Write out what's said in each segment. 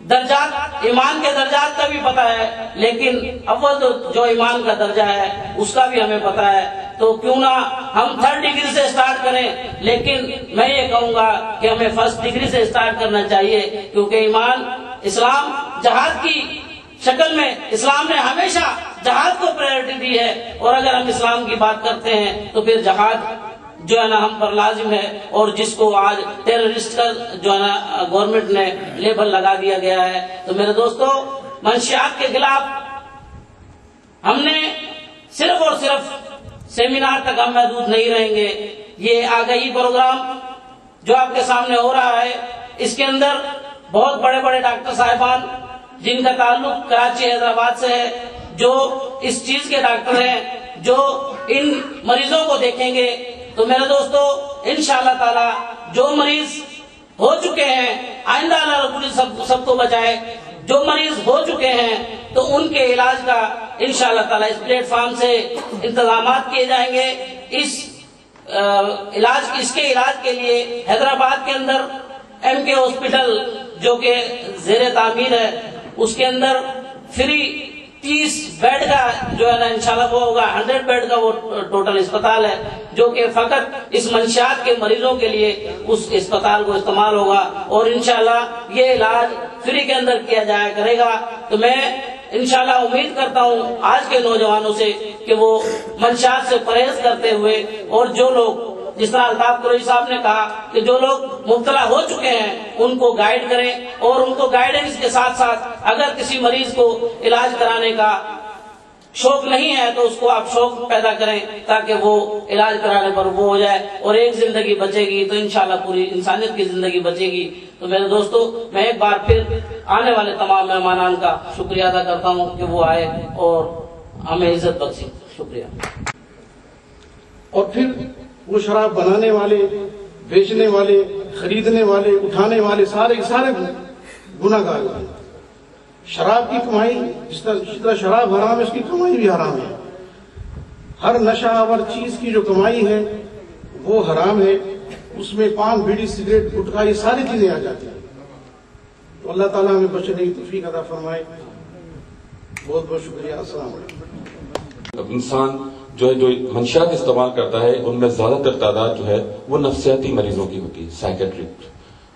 درجات ایمان کے درجات کا بھی پتہ ہے، لیکن اول تو جو ایمان کا درجہ ہے اس کا بھی ہمیں پتہ ہے. تو کیوں نہ ہم 3rd ڈگری سے سٹارٹ کریں، لیکن میں یہ کہوں گا کہ ہمیں 1st ڈگری سے سٹارٹ کرنا چاہیے، کیونکہ ایمان اسلام جہاد کی شکل میں اسلام نے ہمیشہ جہاد کو پریورٹی دی ہے، اور اگر ہم اسلام کی بات کرتے ہیں تو پھر جہاد جو ہے نا ہم پر لازم ہے، اور جس کو آج ٹیررسٹ کا جو ہے نا گورنمنٹ نے لیبل لگا دیا گیا ہے. تو میرے دوستو، منشیات کے خلاف ہم نے صرف اور صرف سیمینار تک ہم محدود نہیں رہیں گے. یہ آگاہی پروگرام جو آپ کے سامنے ہو رہا ہے، اس کے اندر بہت بڑے بڑے ڈاکٹر صاحبان جن کا تعلق کراچی حیدرآباد سے ہے، جو اس چیز کے ڈاکٹر ہیں، جو ان مریضوں کو دیکھیں گے. تو میرے دوستو، انشاءاللہ تعالی جو مریض ہو چکے ہیں، آئندہ اللہ رب العزت سب کو بچائے، جو مریض ہو چکے ہیں تو ان کے علاج کا انشاءاللہ تعالی اس پلیٹ فارم سے انتظامات کیے جائیں گے. اس کے علاج کے لیے حیدرآباد کے اندر MK ہاسپٹل جو کہ زیر تعمیر ہے، اس کے اندر فری 30 بیڈ کا جو ہے نا انشاءاللہ وہ ہوگا، 100 بیڈ کا وہ ٹوٹل اسپتال ہے، جو کہ فقط اس منشیات کے مریضوں کے لیے اس اسپتال کو استعمال ہوگا، اور انشاءاللہ یہ علاج فری کے اندر کیا جایا کرے گا. تو میں انشاءاللہ امید کرتا ہوں آج کے نوجوانوں سے کہ وہ منشیات سے پرہیز کرتے ہوئے، اور جو لوگ جس طرح الطاف قریشی صاحب نے کہا کہ جو لوگ مبتلا ہو چکے ہیں ان کو گائیڈ کریں، اور ان کو گائیڈنس کے ساتھ ساتھ اگر کسی مریض کو علاج کرانے کا شوق نہیں ہے تو اس کو آپ شوق پیدا کریں تاکہ وہ علاج کرانے پر وہ ہو جائے، اور ایک زندگی بچے گی تو انشاءاللہ پوری انسانیت کی زندگی بچے گی. تو میرے دوستو، میں ایک بار پھر آنے والے تمام مہمانان کا شکریہ ادا کرتا ہوں کہ وہ آئے اور ہمیں عزت بخشی. شکریہ. اور پھر وہ شراب بنانے والے، بیچنے والے، خریدنے والے، اٹھانے والے سارے گناہ گار ہیں. شراب کی کمائی جس طرح شراب حرام ہے، اس کی کمائی بھی حرام ہے. ہر نشہ آور چیز کی جو کمائی ہے وہ حرام ہے. اس میں پان، بیڑی، سگریٹ، گٹکا، یہ ساری چیزیں آ جاتی ہیں. تو اللہ تعالیٰ ہمیں بچنے کی توفیق عطا فرمائے. بہت بہت شکریہ. السلام علیکم. انسان جو منشیات استعمال کرتا ہے ان میں زیادہ تر تعداد جو ہے وہ نفسیاتی مریضوں کی ہوتی ہے، سائیکیٹرک.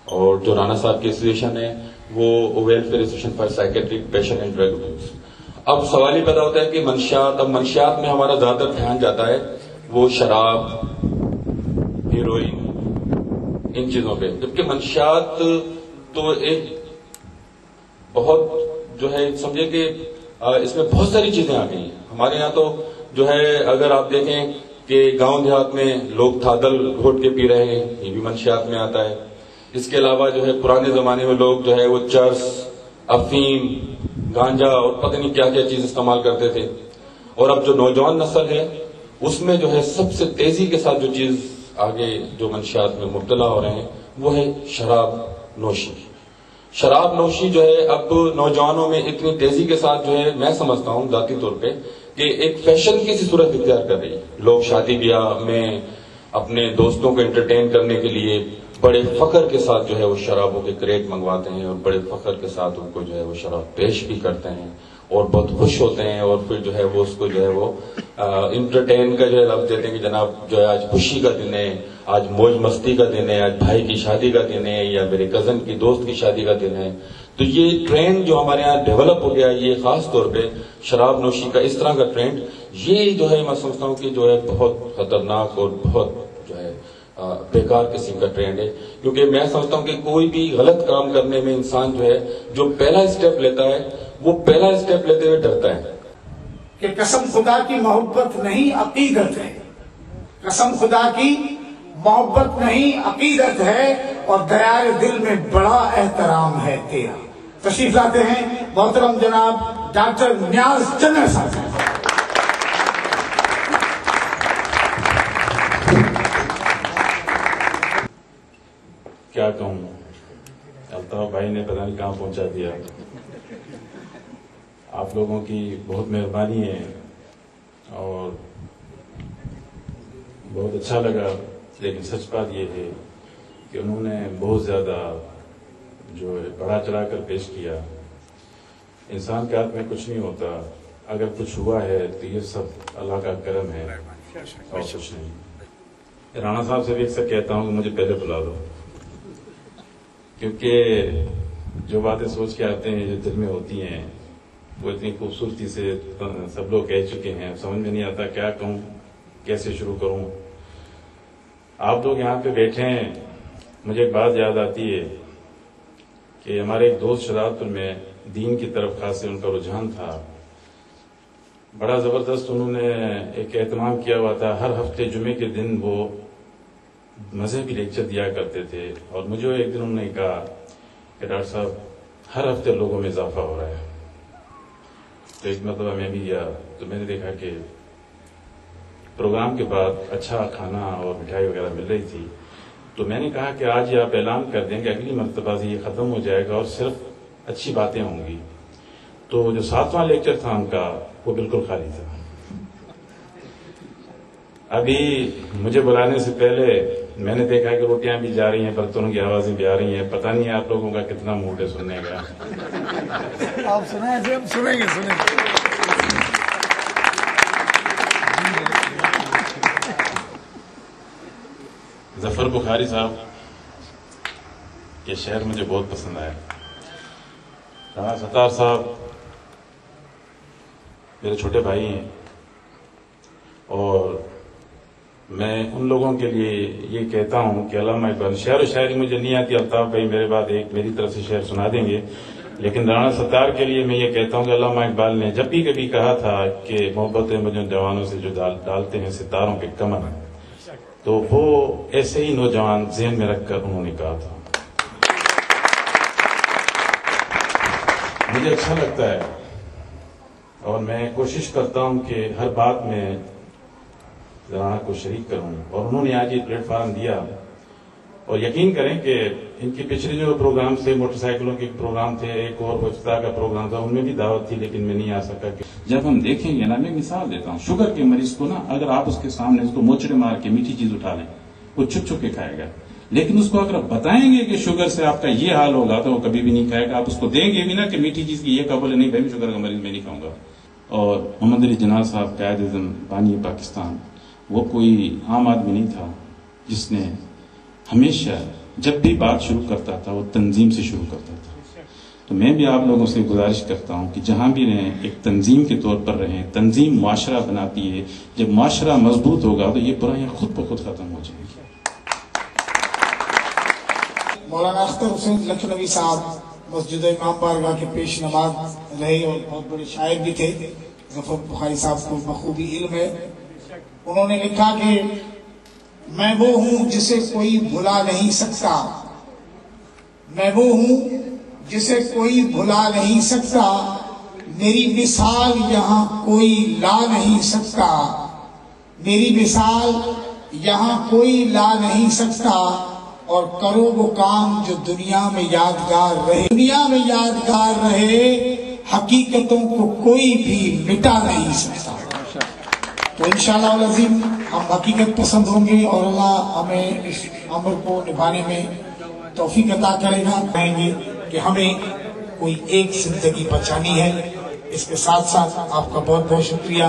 اور جو رانا صاحب کی ایسوسیشن ہے وہ welfare association for psychiatric patient and drug abuse. اب سوال یہ پیدا ہوتا ہے کہ منشیات میں ہمارا زیادہ تر دھیان جاتا ہے وہ شراب، ہیروئن، ان چیزوں پہ، جبکہ منشیات تو ایک بہت جو ہے سمجھے کہ اس میں بہت ساری چیزیں آ گئی ہیں. ہمارے یہاں تو جو ہے اگر آپ دیکھیں کہ گاؤں دیہات میں لوگ تھادل گھوٹ کے پی رہے ہیں، یہ بھی منشیات میں آتا ہے. اس کے علاوہ جو ہے پرانے زمانے میں لوگ جو ہے وہ چرس، افیم، گانجا اور پتہ نہیں کیا کیا چیز استعمال کرتے تھے. اور اب جو نوجوان نسل ہے اس میں جو ہے سب سے تیزی کے ساتھ جو چیز آگے جو منشیات میں مبتلا ہو رہے ہیں وہ ہے شراب نوشی. شراب نوشی جو ہے اب نوجوانوں میں اتنی تیزی کے ساتھ جو ہے میں سمجھتا ہوں ذاتی طور پہ کہ ایک فیشن کی سی صورت اختیار کر رہی ہے. لوگ شادی بیاہ میں اپنے دوستوں کو انٹرٹین کرنے کے لیے بڑے فخر کے ساتھ جو ہے وہ شرابوں کے کریٹ منگواتے ہیں، اور بڑے فخر کے ساتھ ان کو جو ہے وہ شراب پیش بھی کرتے ہیں اور بہت خوش ہوتے ہیں. اور پھر جو ہے وہ اس کو جو ہے وہ انٹرٹین کا جو ہے لفظ دیتے ہیں کہ جناب جو ہے آج خوشی کا دن ہے، آج موج مستی کا دن ہے، آج بھائی کی شادی کا دن ہے یا میرے کزن کی دوست کی شادی کا دن ہے. تو یہ ٹرینڈ جو ہمارے یہاں ڈیولپ ہو گیا، یہ خاص طور پہ شراب نوشی کا اس طرح کا ٹرینڈ، یہ جو ہے میں سمجھتا ہوں کہ جو ہے بہت خطرناک اور بہت جو ہے بیکار قسم کا ٹرینڈ ہے. کیونکہ میں سمجھتا ہوں کہ کوئی بھی غلط کام کرنے میں انسان جو ہے جو پہلا اسٹیپ لیتا ہے وہ پہلا اسٹیپ لیتے ہوئے ڈرتا ہے. کہ قسم خدا کی محبت نہیں عقیدت ہے، قسم خدا کی محبت نہیں عقیدت ہے، اور دیار دل میں بڑا احترام ہے تیرا. تشریف لاتے ہیں محترم جناب ڈاکٹر نیاز چنر صاحب. کیا کہوں، الطاف بھائی نے پتہ نہیں کہاں پہنچا دیا. آپ لوگوں کی بہت مہربانی ہے اور بہت اچھا لگا. لیکن سچ بات یہ ہے کہ انہوں نے بہت زیادہ جو بڑا چڑھا کر پیش کیا. انسان کے ہاتھ میں کچھ نہیں ہوتا، اگر کچھ ہوا ہے تو یہ سب اللہ کا کرم ہے اور کچھ نہیں. رانا صاحب سے بھی اکثر کہتا ہوں کہ مجھے پہلے بلا دو، کیونکہ جو باتیں سوچ کے آتے ہیں جو دل میں ہوتی ہیں وہ اتنی خوبصورتی سے سب لوگ کہہ چکے ہیں، سمجھ میں نہیں آتا کیا کہوں، کیسے شروع کروں. آپ لوگ یہاں پہ بیٹھے ہیں، مجھے ایک بات یاد آتی ہے کہ ہمارے ایک دوست شرارت پور میں دین کی طرف خاص ان کا رجحان تھا، بڑا زبردست. انہوں نے ایک اہتمام کیا ہوا تھا، ہر ہفتے جمعے کے دن وہ مذہبی لیکچر دیا کرتے تھے. اور مجھے ایک دن انہوں نے کہا کہ ڈاکٹر صاحب ہر ہفتے لوگوں میں اضافہ ہو رہا ہے. تو ایک مرتبہ میں بھی گیا تو میں نے دیکھا کہ پروگرام کے بعد اچھا کھانا اور مٹھائی وغیرہ مل رہی تھی. تو میں نے کہا کہ آج یہ آپ اعلان کر دیں کہ اگلی مرتبہ سے یہ ختم ہو جائے گا اور صرف اچھی باتیں ہوں گی. تو جو 7واں لیکچر تھا ان کا وہ بالکل خالی تھا. ابھی مجھے بلانے سے پہلے میں نے دیکھا کہ روٹیاں بھی جا رہی ہیں، برتنوں کی آوازیں بھی آ رہی ہیں. پتہ نہیں آپ لوگوں کا کتنا موڈ ہے سننے کا. آپ سنیں سے ہم سنیں گے. ظفر بخاری صاحب یہ شعر مجھے بہت پسند آیا. رانا ستار صاحب میرے چھوٹے بھائی ہیں اور میں ان لوگوں کے لیے یہ کہتا ہوں کہ علامہ اقبال، شعر و شاعری مجھے نہیں آتی، الطاف بھائی میرے بعد ایک میری طرف سے شعر سنا دیں گے، لیکن رانا ستار کے لیے میں یہ کہتا ہوں کہ علامہ اقبال نے جب بھی کبھی کہا تھا کہ محبت مجھے جوانوں سے جو ڈالتے ہیں ستاروں کے کمر، تو وہ ایسے ہی نوجوان ذہن میں رکھ کر انہوں نے کہا تھا. مجھے اچھا لگتا ہے اور میں کوشش کرتا ہوں کہ ہر بات میں رانا کو شریک کروں، اور انہوں نے آج یہ پلیٹ فارم دیا. اور یقین کریں کہ ان کے پچھلے جو پروگرام تھے، موٹر سائیکلوں کے پروگرام تھے، ایک اور افتتاح کا پروگرام تھا، ان میں بھی دعوت تھی لیکن میں نہیں آ سکا. جب ہم دیکھیں گے نا، میں مثال دیتا ہوں، شوگر کے مریض کو نا اگر آپ اس کے سامنے اس کو موچڑے مار کے میٹھی چیز اٹھا لیں وہ چھپ چھپ کے کھائے گا، لیکن اس کو اگر آپ بتائیں گے کہ شوگر سے آپ کا یہ حال ہوگا تو وہ کبھی بھی نہیں کھائے گا. آپ اس کو دیں گے بھی نا کہ میٹھی چیز کی یہ قبول ہے، نہیں بھائی شوگر کا مریض میں نہیں کھاؤں گا. اور محمد علی جناح صاحب قائد اعظم بانی پاکستان، وہ کوئی عام آدمی نہیں تھا جس نے ہمیشہ جب بھی بات شروع کرتا تھا وہ تنظیم سے شروع کرتا تھا. تو میں بھی آپ لوگوں سے گزارش کرتا ہوں کہ جہاں بھی رہیں ایک تنظیم کے طور پر رہیں. تنظیم معاشرہ بناتی ہے، جب معاشرہ مضبوط ہوگا تو یہ برائیاں خود بخود ختم ہو جائیں گی. مولانا اختر حسین لکھنوی صاحب مسجد امام بارگاہ کے پیش نماز رہے اور بہت بڑے شاعر بھی تھے. ظفر بخاری صاحب کو بخوبی علم ہے. انہوں نے لکھا کہ میں وہ ہوں جسے کوئی بھلا نہیں سکتا، میں وہ ہوں جسے کوئی بھلا نہیں سکتا، میری مثال یہاں کوئی لا نہیں سکتا، میری مثال یہاں کوئی لا نہیں سکتا. اور کرو وہ کام جو دنیا میں یادگار رہے، دنیا میں یادگار رہے، حقیقتوں کو کوئی بھی مٹا نہیں سکتا. تو انشاءاللہ العظیم ہم حقیقت پسند ہوں گے اور اللہ ہمیں اس امر کو نبھانے میں توفیق عطا کرے گا. کہیں گے کہ ہمیں کوئی ایک زندگی بچانی ہے. اس کے ساتھ ساتھ آپ کا بہت بہت شکریہ.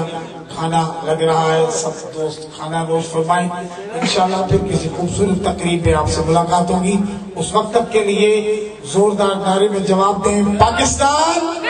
کھانا لگ رہا ہے، سب دوست کھانا نوش فرمائیں. انشاءاللہ پھر کسی خوبصورت تقریب میں آپ سے ملاقات ہوگی. اس وقت تک کے لیے زوردار نعرے میں جواب دیں: پاکستان